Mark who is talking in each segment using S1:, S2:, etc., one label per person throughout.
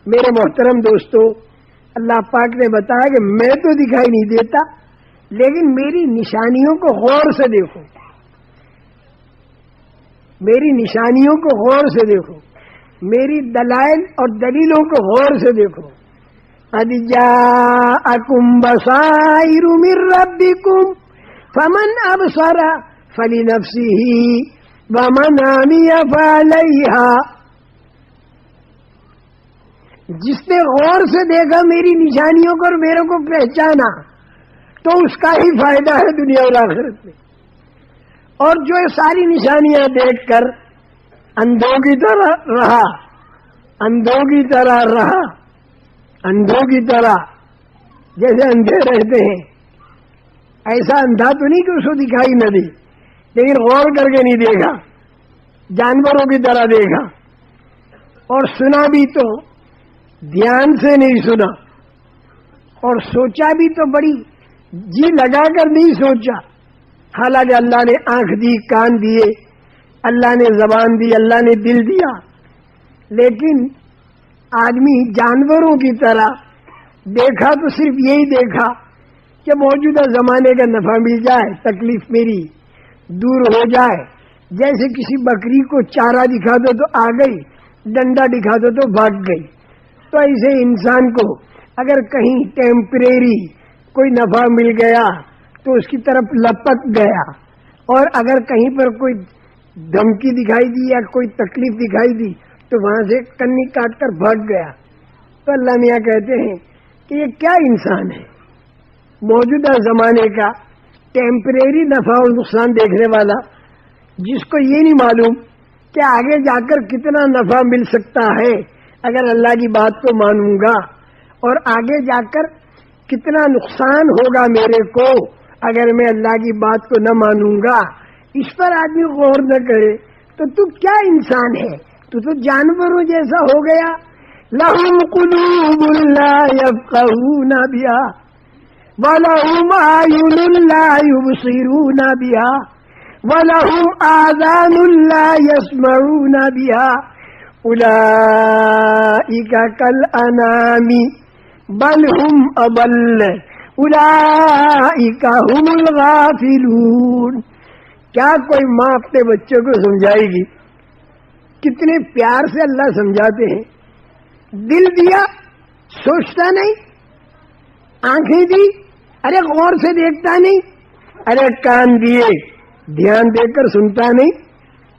S1: میرے محترم دوستو، اللہ پاک نے بتایا کہ میں تو دکھائی نہیں دیتا، لیکن میری نشانیوں کو غور سے دیکھو، میری نشانیوں کو غور سے دیکھو، میری دلائل اور دلیلوں کو غور سے دیکھو۔ قد جاءکم بصائر من ربکم فمن ابصر فلنفسہ ومن عمی فعلیہا۔ جس نے غور سے دیکھا میری نشانیوں کو اور میرے کو پہچانا تو اس کا ہی فائدہ ہے دنیا اور آخرت میں، اور جو یہ ساری نشانیاں دیکھ کر اندھوں کی طرح رہا، اندھوں کی طرح رہا، اندھوں کی طرح جیسے اندھے رہتے ہیں، ایسا اندھا تو نہیں کہ اس کو دکھائی نہ دے، لیکن غور کر کے نہیں دیکھا، جانوروں کی طرح دیکھا، اور سنا بھی تو دھیان سے نہیں سنا، اور سوچا بھی تو بڑی جی لگا کر نہیں سوچا۔ حالانکہ اللہ نے آنکھ دی، کان دیے، اللہ نے زبان دی، اللہ نے دل دیا، لیکن آدمی جانوروں کی طرح دیکھا تو صرف یہی دیکھا کہ موجودہ زمانے کا نفع مل جائے، تکلیف میری دور ہو جائے۔ جیسے کسی بکری کو چارہ دکھا دو تو آ گئی، ڈنڈا دکھا دو تو بھاگ گئی، تو ایسے انسان کو اگر کہیں ٹیمپریری کوئی نفع مل گیا تو اس کی طرف لپک گیا، اور اگر کہیں پر کوئی دھمکی دکھائی دی یا کوئی تکلیف دکھائی دی تو وہاں سے کنی کاٹ کر بھاگ گیا۔ تو اللہ میاں کہتے ہیں کہ یہ کیا انسان ہے، موجودہ زمانے کا ٹیمپریری نفع اور نقصان دیکھنے والا، جس کو یہ نہیں معلوم کہ آگے جا کر کتنا نفع مل سکتا ہے اگر اللہ کی بات کو مانوں گا، اور آگے جا کر کتنا نقصان ہوگا میرے کو اگر میں اللہ کی بات کو نہ مانوں گا۔ اس پر آدمی غور نہ کرے تو کیا انسان ہے، تو جانوروں جیسا ہو گیا۔ لَهُمْ قُلُوبٌ لَا يَفْقَهُونَ بِهَا وَلَهُمْ أَعْيُنٌ لَا يُبْصِرُونَ بِهَا وَلَهُمْ آذَانٌ لَا يَسْمَعُونَ بِهَا أُولَئِكَ كَالْأَنْعَامِ بَلْ هُمْ أَضَلُّ أُولَئِكَ هُمُ الْغَافِلُونَ۔ کیا کوئی ماں اپنے بچوں کو سمجھائے گی؟ کتنے پیار سے اللہ سمجھاتے ہیں۔ دل دیا، سوچتا نہیں، آنکھیں دی، ارے غور سے دیکھتا نہیں، ارے کان دیے، دھیان دے کر سنتا نہیں،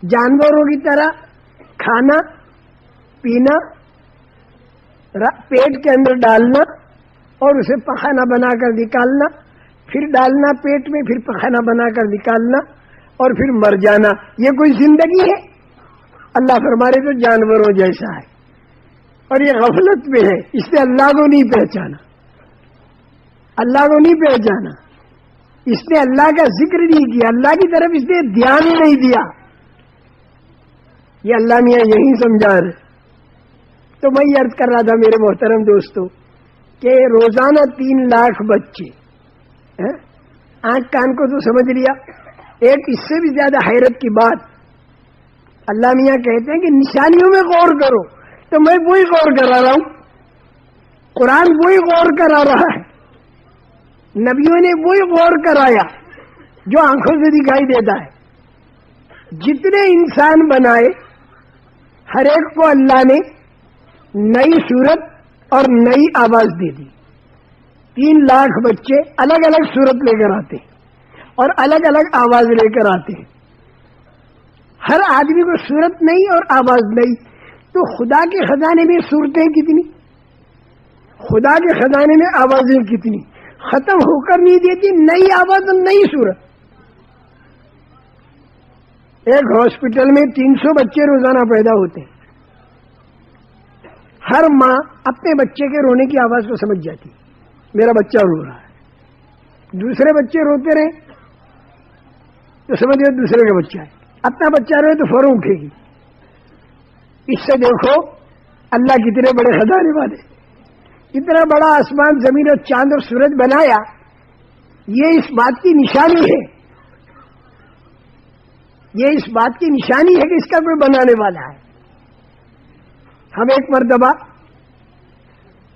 S1: جانوروں کی طرح کھانا پینا، پیٹ کے اندر ڈالنا اور اسے پخانہ بنا کر نکالنا، پھر ڈالنا پیٹ میں، پھر پخانہ بنا کر نکالنا اور پھر مر جانا، یہ کوئی زندگی ہے؟ اللہ فرما رہے تو جانوروں جیسا ہے، اور یہ غفلت میں ہے، اس نے اللہ کو نہیں پہچانا، اللہ کو نہیں پہچانا، اس نے اللہ کا ذکر نہیں کیا، اللہ کی طرف اس نے دھیان ہی نہیں دیا۔ یہ اللہ میاں یہی سمجھا رہے۔ تو میں یہ عرض کر رہا تھا میرے محترم دوستو کہ روزانہ 3 لاکھ بچے، آنکھ کان کو تو سمجھ لیا، ایک اس سے بھی زیادہ حیرت کی بات اللہ میاں کہتے ہیں کہ نشانیوں میں غور کرو، تو میں وہی غور کرا رہا ہوں، قرآن وہی غور کرا رہا ہے، نبیوں نے وہی غور کرایا جو آنکھوں سے دکھائی دیتا ہے۔ جتنے انسان بنائے ہر ایک کو اللہ نے نئی صورت اور نئی آواز دے دی۔ 3 لاکھ بچے الگ الگ صورت لے کر آتے اور الگ الگ آواز لے کر آتے ہیں، ہر آدمی کو صورت نئی اور آواز نئی۔ تو خدا کے خزانے میں صورتیں کتنی، خدا کے خزانے میں آوازیں کتنی، ختم ہو کر نہیں دیتی، نئی آواز اور نئی صورت۔ ایک ہاسپٹل میں 300 بچے روزانہ پیدا ہوتے ہیں، ہر ماں اپنے بچے کے رونے کی آواز کو سمجھ جاتی، میرا بچہ رو رہا ہے۔ دوسرے بچے روتے رہے تو سمجھ گئے دوسرے کا بچہ ہے، اپنا بچہ روئے تو فوراً اٹھے گی۔ اس سے دیکھو اللہ کتنے بڑے خزانے والے، اتنا بڑا آسمان زمین اور چاند اور سورج بنایا، یہ اس بات کی نشانی ہے، یہ اس بات کی نشانی ہے کہ اس کا کوئی بنانے والا ہے۔ ہم ایک مرتبہ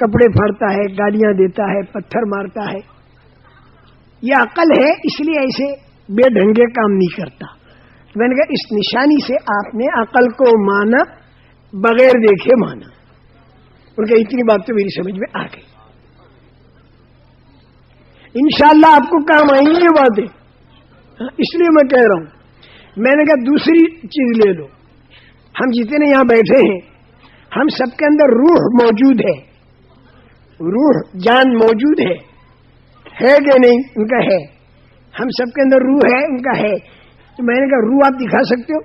S1: کپڑے پھاڑتا ہے، گالیاں دیتا ہے، پتھر مارتا ہے. یہ عقل ہے، اس لیے ایسے بے ڈھنگے کام نہیں کرتا. میں نے کہا اس نشانی سے آپ نے عقل کو مانا، بغیر دیکھے مانا. ان کا اتنی بات تو میری سمجھ میں آ گئی. انشاءاللہ آپ کو کام آئیں گی یہ باتیں، اس لیے میں کہہ رہا ہوں. میں نے کہا دوسری چیز لے لو. ہم جتنے یہاں بیٹھے ہیں ہم سب کے اندر روح موجود ہے، روح جان موجود ہے کہ نہیں؟ ان کا ہے. ہم سب کے اندر روح ہے، ان کا ہے. تو میں نے کہا روح آپ دکھا سکتے ہو؟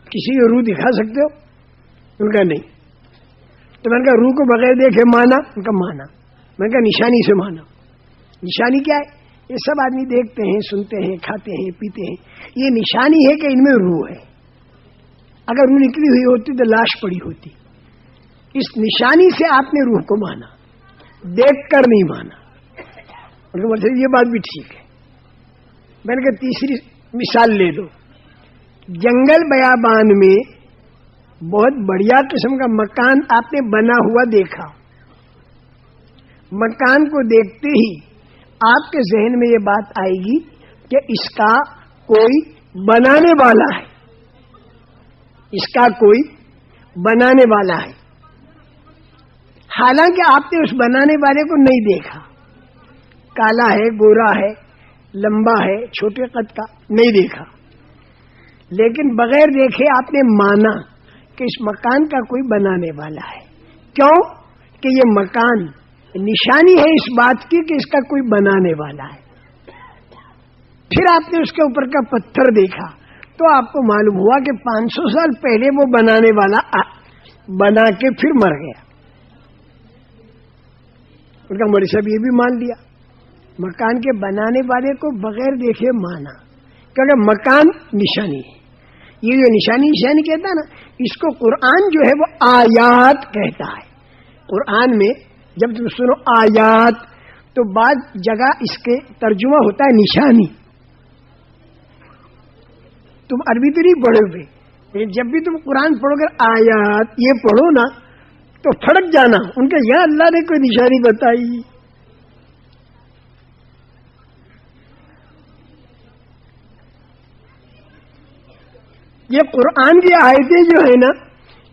S1: کسی کو روح دکھا سکتے ہو؟ ان کا نہیں. تو میں نے کہا روح کو بغیر دیکھے مانا؟ ان کا مانا. میں نے کہا نشانی سے مانا. نشانی کیا ہے؟ یہ سب آدمی دیکھتے ہیں، سنتے ہیں، کھاتے ہیں، پیتے ہیں. یہ نشانی ہے کہ ان میں روح ہے. اگر روح نکلی ہوئی ہوتی تو لاش پڑی ہوتی. اس نشانی سے آپ نے روح کو مانا، دیکھ کر نہیں مانا. مطلب یہ بات بھی ٹھیک ہے. میں نے کہا تیسری مثال لے لو. جنگل بیابان میں بہت بڑھیا قسم کا مکان آپ نے بنا ہوا دیکھا. مکان کو دیکھتے ہی آپ کے ذہن میں یہ بات آئے گی کہ اس کا کوئی بنانے والا ہے، اس کا کوئی بنانے والا ہے. حالانکہ آپ نے اس بنانے والے کو نہیں دیکھا. کالا ہے، گورا ہے، لمبا ہے، چھوٹے قد کا، نہیں دیکھا. لیکن بغیر دیکھے آپ نے مانا کہ اس مکان کا کوئی بنانے والا ہے. کیوں کہ یہ مکان نشانی ہے اس بات کی کہ اس کا کوئی بنانے والا ہے. پھر آپ نے اس کے اوپر کا پتھر دیکھا تو آپ کو معلوم ہوا کہ 500 سال پہلے وہ بنانے والا بنا کے پھر مر گیا. ان کا مولوی صاحب یہ بھی مان لیا، مکان کے بنانے والے کو بغیر دیکھے مانا، کیونکہ مکان نشانی ہے. یہ جو نشانی کہتا ہے نا، اس کو قرآن جو ہے وہ آیات کہتا ہے. قرآن میں جب تم سنو آیات تو بعض جگہ اس کے ترجمہ ہوتا ہے نشانی. تم عربی تو نہیں پڑھو گے، لیکن جب بھی تم قرآن پڑھو گے آیات یہ پڑھو نا تو پھڑک جانا ان کے یہاں اللہ نے کوئی نشانی بتائی. یہ قرآن کی آیتیں جو ہے نا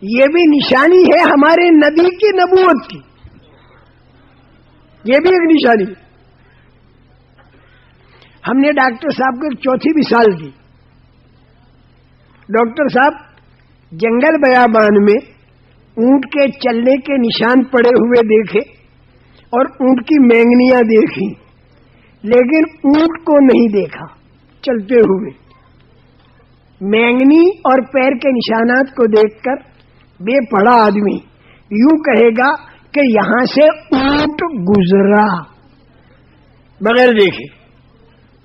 S1: یہ بھی نشانی ہے ہمارے نبی کی نبوت کی، یہ بھی ایک نشانی. ہم نے ڈاکٹر صاحب کو ایک چوتھی مثال دی. ڈاکٹر صاحب جنگل بیابان میں اونٹ کے چلنے کے نشان پڑے ہوئے دیکھے اور اونٹ کی مینگنیاں دیکھی، لیکن اونٹ کو نہیں دیکھا چلتے ہوئے. مینگنی اور پیر کے نشانات کو دیکھ کر بے پڑھا آدمی یوں کہے گا کہ یہاں سے اونٹ گزرا، بغیر دیکھے.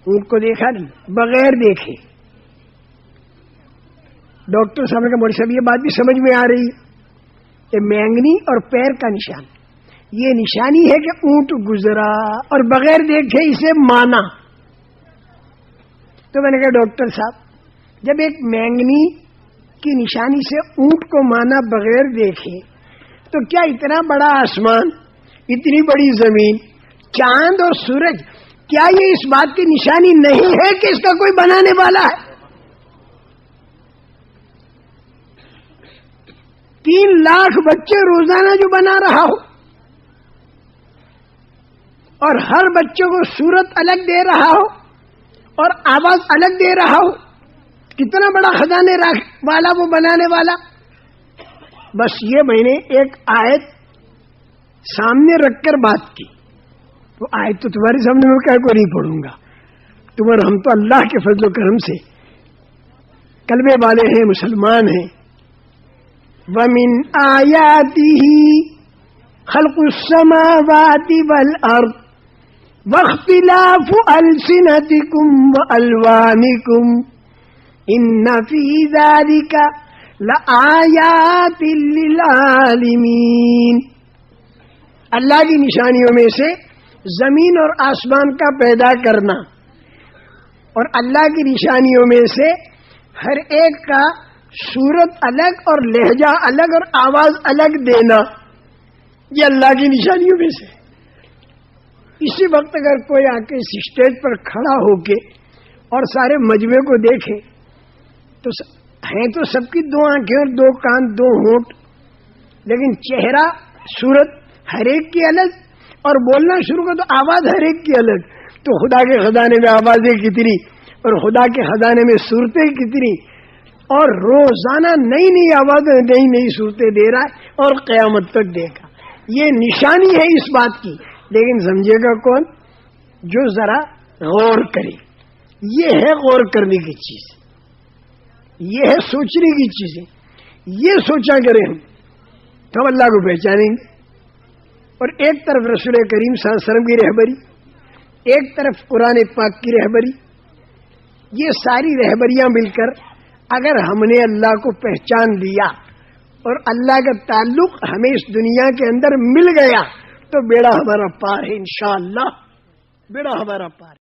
S1: اونٹ کو دیکھا نہیں، بغیر دیکھے. ڈاکٹر صاحب نے کہا مولوی صاحب یہ بات بھی سمجھ میں آ رہی ہے کہ مینگنی اور پیر کا نشان یہ نشانی ہے کہ اونٹ گزرا اور بغیر دیکھے اسے مانا. تو میں نے کہا ڈاکٹر صاحب جب ایک مینگنی کی نشانی سے اونٹ کو مانا بغیر دیکھے تو کیا اتنا بڑا آسمان، اتنی بڑی زمین، چاند اور سورج، کیا یہ اس بات کی نشانی نہیں ہے کہ اس کا کوئی بنانے والا ہے؟ 3 لاکھ بچے روزانہ جو بنا رہا ہو اور ہر بچے کو صورت الگ دے رہا ہو اور آواز الگ دے رہا ہو، کتنا بڑا خزانے والا وہ بنانے والا. بس یہ میں نے ایک آیت سامنے رکھ کر بات کی. وہ آیت تو تمہارے سامنے میں کہہ کو نہیں پڑھوں گا. تمہارا ہم تو اللہ کے فضل و کرم سے کلمے والے ہیں، مسلمان ہیں. وَمِنْ آيَاتِهِ خَلْقُ السَّمَاوَاتِ وَالْأَرْضِ وَاخْتِلَافُ أَلْسِنَتِكُمْ وَأَلْوَانِكُمْ إِنَّ فِي ذَلِكَ لَآيَاتٍ لِلْعَالِمِينَ. اللہ کی نشانیوں میں سے زمین اور آسمان کا پیدا کرنا، اور اللہ کی نشانیوں میں سے ہر ایک کا صورت الگ اور لہجہ الگ اور آواز الگ دینا. یہ اللہ کی نشانیوں میں سے. اسی وقت اگر کوئی آ کے اس اسٹیج پر کھڑا ہو کے اور سارے مجمع کو دیکھے تو ہیں تو سب کی دو آنکھیں اور دو کان دو ہونٹ، لیکن چہرہ صورت ہر ایک کی الگ، اور بولنا شروع کر تو آواز ہر ایک کی الگ. تو خدا کے خزانے میں آوازیں کتنی اور خدا کے خزانے میں صورتیں کتنی، اور روزانہ نئی نئی آوازیں نئی نئی صورتیں دے رہا ہے اور قیامت تک دے گا. یہ نشانی ہے اس بات کی، لیکن سمجھے گا کون؟ جو ذرا غور کرے. یہ ہے غور کرنے کی چیز، یہ ہے سوچنے کی چیزیں. یہ سوچا کریں ہم اللہ کو پہچانیں گے. اور ایک طرف رسول کریم صلی اللہ علیہ وسلم کی رہبری، ایک طرف قرآن پاک کی رہبری، یہ ساری رہبریاں مل کر اگر ہم نے اللہ کو پہچان لیا اور اللہ کا تعلق ہمیں اس دنیا کے اندر مل گیا تو بیڑا ہمارا پار ہے. انشاءاللہ بیڑا ہمارا پار.